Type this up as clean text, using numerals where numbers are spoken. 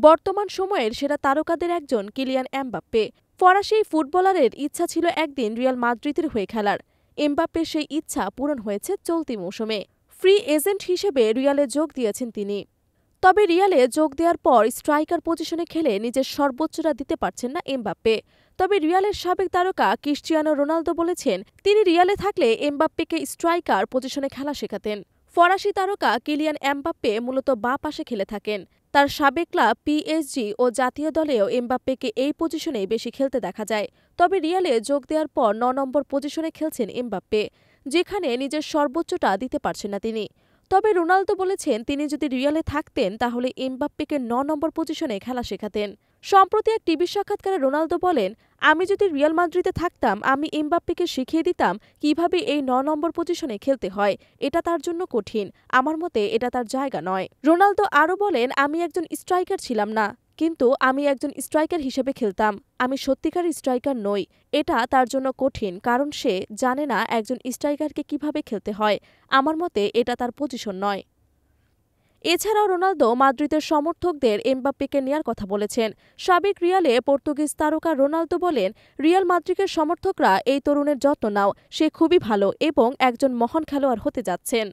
বর্তমান সময়ের সেরা তারকাদের একজন কিলিয়ান এমবাপ্পে। ফরাসি ফুটবলারের ইচ্ছা ছিল একদিন রিয়াল মাদ্রিদের হয়ে খেলার। এমবাপ্পের সেই ইচ্ছা পূরণ হয়েছে চলতি মৌসুমে। ফ্রি এজেন্ট হিসেবে রিয়ালে যোগ দিয়েছেন তিনি। তবে রিয়ালে যোগ দেওয়ার পর স্ট্রাইকার পজিশনে খেলে নিজের সর্বোচ্চটা দিতে পারছেন না এমবাপ্পে। তবে রিয়ালের সাবেক তারকা ক্রিস্টিয়ানো রোনালদো বলেছেন, তিনি রিয়ালে থাকলে এমবাপ্পেকে স্ট্রাইকার পজিশনে খেলা শেখাতেন। ফরাসি তারকা কিলিয়ান এমবাপ্পে মূলত বাঁ পাশে খেলে থাকেন। তার সাবেক ক্লাব পিএসজি ও জাতীয় দলেও এমবাপ্পেকে এই পজিশনেই বেশি খেলতে দেখা যায়। তবে রিয়ালে যোগ দেওয়ার পর ৯ নম্বর পজিশনে খেলছেন এমবাপ্পে, যেখানে নিজের সর্বোচ্চটা দিতে পারছেন না তিনি। তবে রোনালদো বলেছেন, তিনি যদি রিয়ালে থাকতেন তাহলে এমবাপ্পেকে ৯ নম্বর পজিশনে খেলা শেখাতেন। সম্প্রতি এক টিভি সাক্ষাৎকারে রোনালদো বলেন, আমি যদি রিয়াল মাদ্রিদে থাকতাম আমি এমবাপ্পেকে শিখিয়ে দিতাম কিভাবে এই ৯ নম্বর পজিশনে খেলতে হয়। এটা তার জন্য কঠিন, আমার মতে এটা তার জায়গা নয়। রোনালদো আরও বলেন, আমি একজন স্ট্রাইকার ছিলাম না, কিন্তু আমি একজন স্ট্রাইকার হিসেবে খেলতাম। আমি সত্যিকার স্ট্রাইকার নই। এটা তার জন্য কঠিন, কারণ সে জানে না একজন স্ট্রাইকারকে কিভাবে খেলতে হয়। আমার মতে এটা তার পজিশন নয়। এছাড়াও রোনালদো মাদ্রিদের সমর্থকদের এমবাপ্পেকে নেয়ার কথা বলেছেন। সাবেক রিয়ালে পর্তুগিজ তারকা রোনালদো বলেন, রিয়াল মাদ্রিদের সমর্থকরা এই তরুণের যত্ন নাও, সে খুবই ভালো এবং একজন মহান খেলোয়াড় হতে যাচ্ছেন।